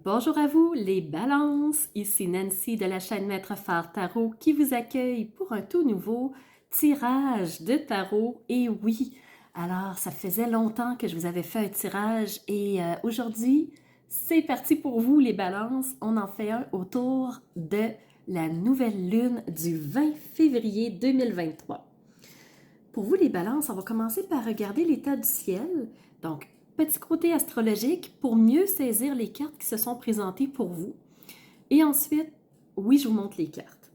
Bonjour à vous les balances, ici Nancy de la chaîne Maître Phare Tarot qui vous accueille pour un tout nouveau tirage de tarot. Et oui, alors ça faisait longtemps que je vous avais fait un tirage et aujourd'hui c'est parti pour vous les balances. On en fait un autour de la nouvelle lune du 20 février 2023. Pour vous les balances, on va commencer par regarder l'état du ciel. Donc, petit côté astrologique pour mieux saisir les cartes qui se sont présentées pour vous. Et ensuite, oui, je vous montre les cartes.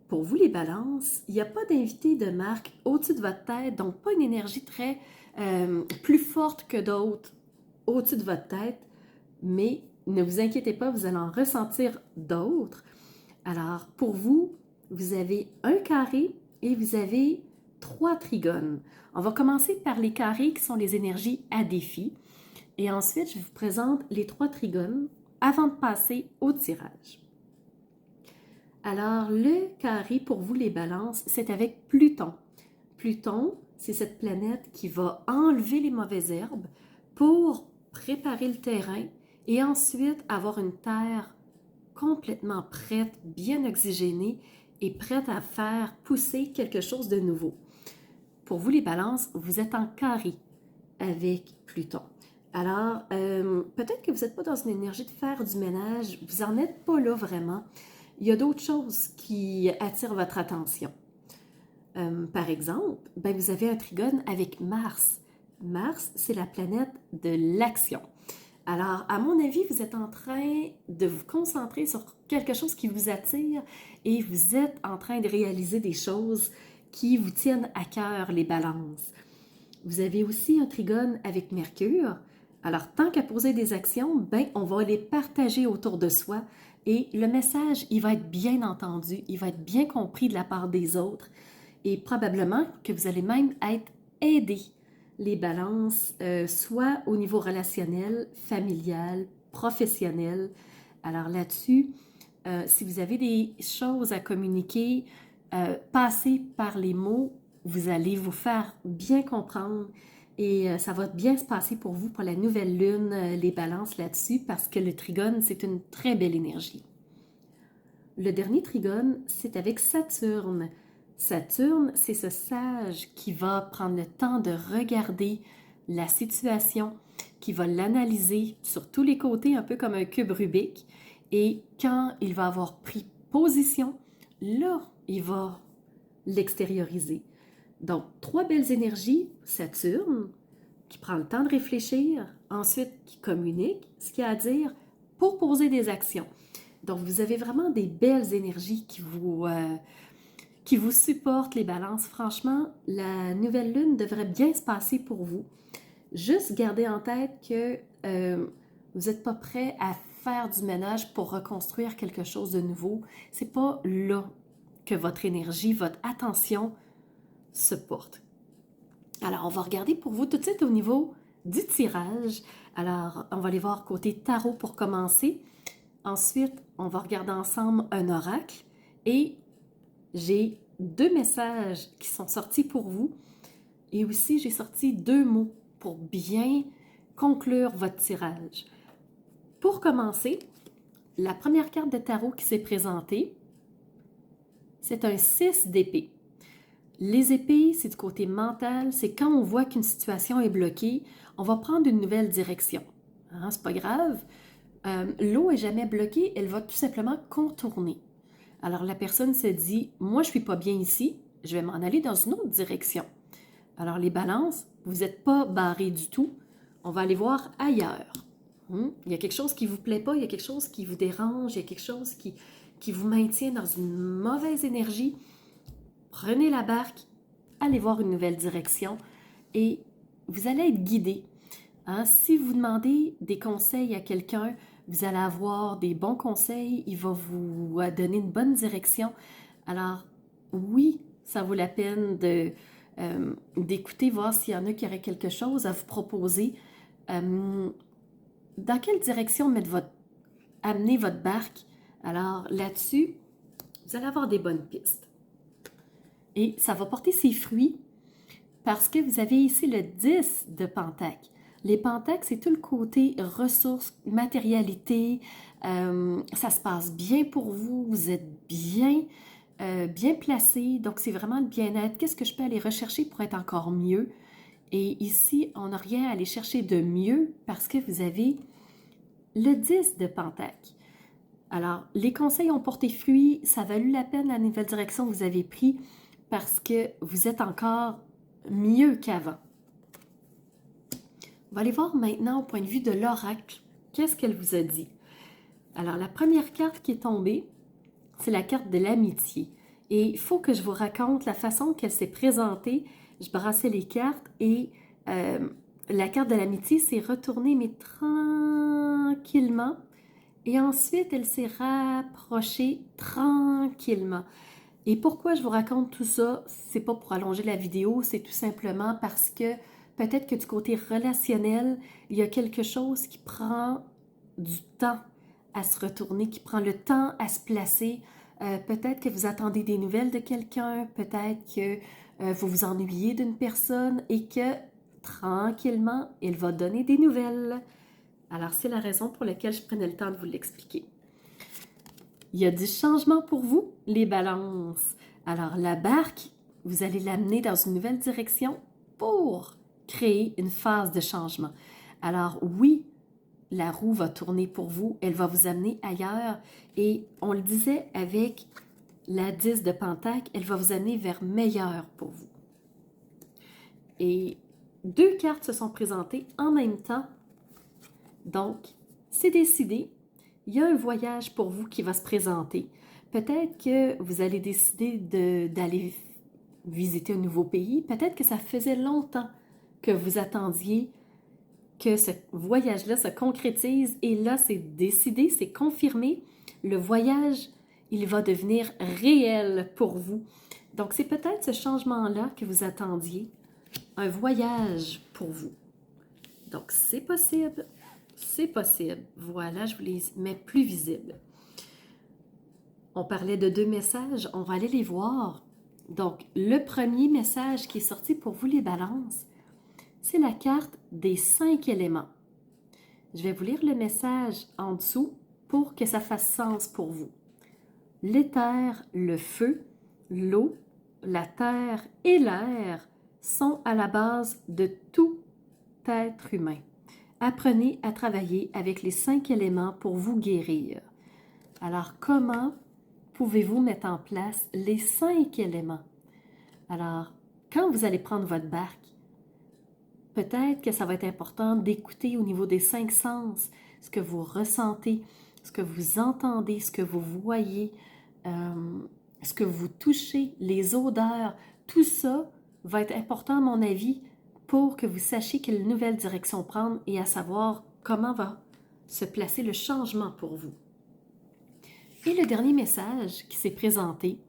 Pour vous les balances, il n'y a pas d'invité de marque au-dessus de votre tête, donc pas une énergie très plus forte que d'autres au-dessus de votre tête, mais ne vous inquiétez pas, vous allez en ressentir d'autres. Alors, pour vous, vous avez un carré et vous avez 3 trigones. On va commencer par les carrés qui sont les énergies à défi. Et ensuite, je vous présente les 3 trigones avant de passer au tirage. Alors, le carré pour vous, les balances, c'est avec Pluton. Pluton, c'est cette planète qui va enlever les mauvaises herbes pour préparer le terrain et ensuite avoir une terre complètement prête, bien oxygénée et prête à faire pousser quelque chose de nouveau. Pour vous, les balances, vous êtes en carré avec Pluton. Alors, peut-être que vous n'êtes pas dans une énergie de faire du ménage, vous n'en êtes pas là vraiment. Il y a d'autres choses qui attirent votre attention. Par exemple, vous avez un trigone avec Mars. Mars, c'est la planète de l'action. Alors, à mon avis, vous êtes en train de vous concentrer sur quelque chose qui vous attire et vous êtes en train de réaliser des choses qui vous tiennent à cœur, les balances. Vous avez aussi un trigone avec Mercure. Alors, tant qu'à poser des actions, on va les partager autour de soi et le message, il va être bien entendu, il va être bien compris de la part des autres et probablement que vous allez même être aidé, les balances, soit au niveau relationnel, familial, professionnel. Alors là-dessus, si vous avez des choses à communiquer, passez par les mots, vous allez vous faire bien comprendre et ça va bien se passer pour vous pour la nouvelle lune, les balances là-dessus, parce que le trigone, c'est une très belle énergie. Le dernier trigone, c'est avec Saturne. Saturne, c'est ce sage qui va prendre le temps de regarder la situation, qui va l'analyser sur tous les côtés, un peu comme un cube Rubik. Et quand il va avoir pris position, là, il va l'extérioriser. Donc, 3 belles énergies. Saturne, qui prend le temps de réfléchir, ensuite qui communique ce qu'il a à dire pour poser des actions. Donc, vous avez vraiment des belles énergies qui vous supportent, les balances. Franchement, la nouvelle lune devrait bien se passer pour vous. Juste gardez en tête que vous n'êtes pas prêt à faire du ménage pour reconstruire quelque chose de nouveau. C'est pas là que votre énergie, votre attention se porte. Alors, on va regarder pour vous tout de suite au niveau du tirage. Alors, on va aller voir côté tarot pour commencer. Ensuite, on va regarder ensemble un oracle et j'ai 2 messages qui sont sortis pour vous et aussi j'ai sorti 2 mots pour bien conclure votre tirage. Pour commencer, la première carte de tarot qui s'est présentée, c'est un 6 d'épée. Les épées, c'est du côté mental, c'est quand on voit qu'une situation est bloquée, on va prendre une nouvelle direction. Hein, c'est pas grave. L'eau est jamais bloquée, elle va tout simplement contourner. Alors la personne se dit, moi je suis pas bien ici, je vais m'en aller dans une autre direction. Alors les balances, vous n'êtes pas barrés du tout, on va aller voir ailleurs. Il y a quelque chose qui ne vous plaît pas, il y a quelque chose qui vous dérange, il y a quelque chose qui vous maintient dans une mauvaise énergie. Prenez la barque, allez voir une nouvelle direction et vous allez être guidé. Hein? Si vous demandez des conseils à quelqu'un, vous allez avoir des bons conseils, il va vous donner une bonne direction. Alors, oui, ça vaut la peine d'écouter, voir s'il y en a qui auraient quelque chose à vous proposer. Dans quelle direction amener votre barque? Alors, là-dessus, vous allez avoir des bonnes pistes. Et ça va porter ses fruits parce que vous avez ici le 10 de Pentacle. Les pentacles, c'est tout le côté ressources, matérialité. Ça se passe bien pour vous. Vous êtes bien placé. Donc, c'est vraiment le bien-être. Qu'est-ce que je peux aller rechercher pour être encore mieux? Et ici, on n'a rien à aller chercher de mieux parce que vous avez le 10 de Pentacle. Alors, les conseils ont porté fruit. Ça a valu la peine la nouvelle direction que vous avez prise parce que vous êtes encore mieux qu'avant. On va aller voir maintenant au point de vue de l'oracle. Qu'est-ce qu'elle vous a dit? Alors, la première carte qui est tombée, c'est la carte de l'amitié. Et il faut que je vous raconte la façon qu'elle s'est présentée. Je brassais les cartes et la carte de l'amitié s'est retournée, mais tranquillement. Et ensuite, elle s'est rapprochée tranquillement. Et pourquoi je vous raconte tout ça? C'est pas pour allonger la vidéo, c'est tout simplement parce que peut-être que du côté relationnel, il y a quelque chose qui prend du temps à se retourner, qui prend le temps à se placer. Peut-être que vous attendez des nouvelles de quelqu'un, peut-être que vous vous ennuyez d'une personne et que tranquillement, il va donner des nouvelles. Alors, c'est la raison pour laquelle je prenais le temps de vous l'expliquer. Il y a du changement pour vous, les balances. Alors, la barque, vous allez l'amener dans une nouvelle direction pour créer une phase de changement. Alors, oui, la roue va tourner pour vous, elle va vous amener ailleurs. Et on le disait avec la 10 de Pentacle, elle va vous amener vers meilleur pour vous. Et deux cartes se sont présentées en même temps. Donc, c'est décidé. Il y a un voyage pour vous qui va se présenter. Peut-être que vous allez décider d'aller visiter un nouveau pays. Peut-être que ça faisait longtemps que vous attendiez que ce voyage-là se concrétise. Et là, c'est décidé, c'est confirmé. Le voyage, il va devenir réel pour vous. Donc, c'est peut-être ce changement-là que vous attendiez. Un voyage pour vous. Donc, c'est possible. C'est possible. Voilà, je vous les mets plus visibles. On parlait de deux messages, on va aller les voir. Donc, le premier message qui est sorti pour vous les balances, c'est la carte des 5 éléments. Je vais vous lire le message en dessous pour que ça fasse sens pour vous. L'éther, le feu, l'eau, la terre et l'air sont à la base de tout être humain. Apprenez à travailler avec les 5 éléments pour vous guérir. Alors, comment pouvez-vous mettre en place les 5 éléments? Alors, quand vous allez prendre votre barque, peut-être que ça va être important d'écouter au niveau des 5 sens ce que vous ressentez, ce que vous entendez, ce que vous voyez, ce que vous touchez, les odeurs. Tout ça va être important, à mon avis, pour que vous sachiez quelle nouvelle direction prendre et à savoir comment va se placer le changement pour vous. Et le dernier message qui s'est présenté,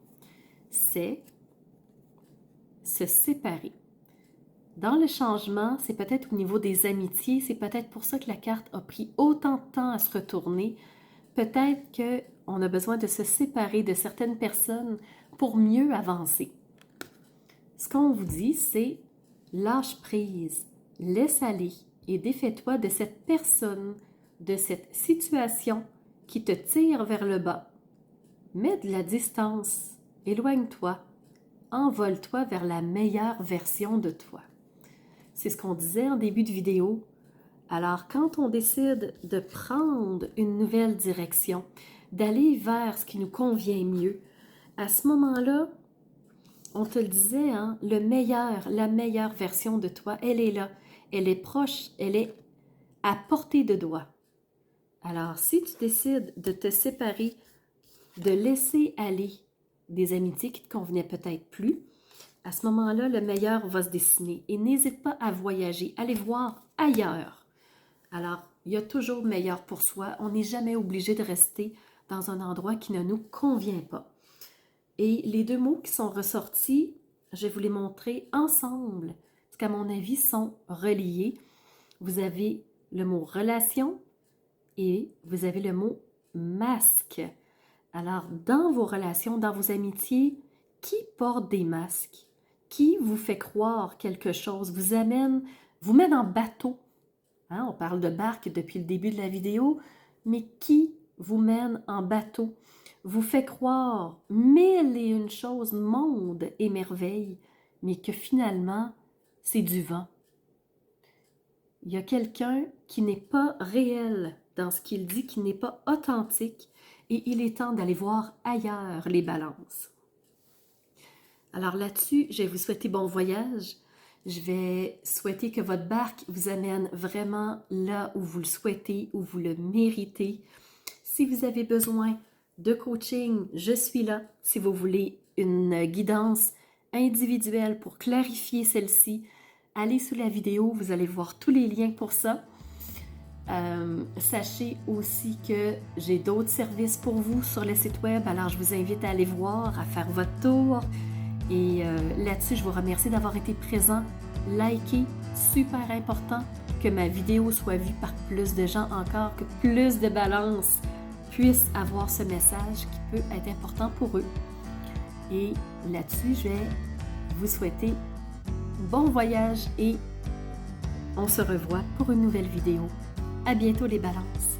c'est se séparer. Dans le changement, c'est peut-être au niveau des amitiés, c'est peut-être pour ça que la carte a pris autant de temps à se retourner. Peut-être qu'on a besoin de se séparer de certaines personnes pour mieux avancer. Ce qu'on vous dit, c'est lâche prise, laisse aller et défais-toi de cette personne, de cette situation qui te tire vers le bas. Mets de la distance, éloigne-toi, envole-toi vers la meilleure version de toi. C'est ce qu'on disait en début de vidéo. Alors, quand on décide de prendre une nouvelle direction, d'aller vers ce qui nous convient mieux, à ce moment-là, on te le disait, hein, la meilleure version de toi, elle est là. Elle est proche, elle est à portée de doigt. Alors, si tu décides de te séparer, de laisser aller des amitiés qui ne te convenaient peut-être plus, à ce moment-là, le meilleur va se dessiner. Et n'hésite pas à voyager, allez voir ailleurs. Alors, il y a toujours meilleur pour soi. On n'est jamais obligé de rester dans un endroit qui ne nous convient pas. Et les deux mots qui sont ressortis, je vais vous les montrer ensemble, parce qu'à mon avis, sont reliés. Vous avez le mot relation et vous avez le mot masque. Alors, dans vos relations, dans vos amitiés, qui porte des masques? Qui vous fait croire quelque chose, vous met en bateau Hein, on parle de barque depuis le début de la vidéo, mais qui vous mène en bateau, vous fait croire mille et une choses, monde et merveilles, mais que finalement, c'est du vent. Il y a quelqu'un qui n'est pas réel dans ce qu'il dit, qui n'est pas authentique, et il est temps d'aller voir ailleurs les balances. Alors là-dessus, je vais vous souhaiter bon voyage. Je vais souhaiter que votre barque vous amène vraiment là où vous le souhaitez, où vous le méritez. Si vous avez besoin de coaching, je suis là. Si vous voulez une guidance individuelle pour clarifier celle-ci, allez sous la vidéo, vous allez voir tous les liens pour ça. Sachez aussi que j'ai d'autres services pour vous sur le site web, alors je vous invite à aller voir, à faire votre tour. Et là-dessus, je vous remercie d'avoir été présent. Likez, super important que ma vidéo soit vue par plus de gens encore, que plus de balance puissent avoir ce message qui peut être important pour eux. Et là-dessus, je vais vous souhaiter bon voyage et on se revoit pour une nouvelle vidéo. À bientôt les balances!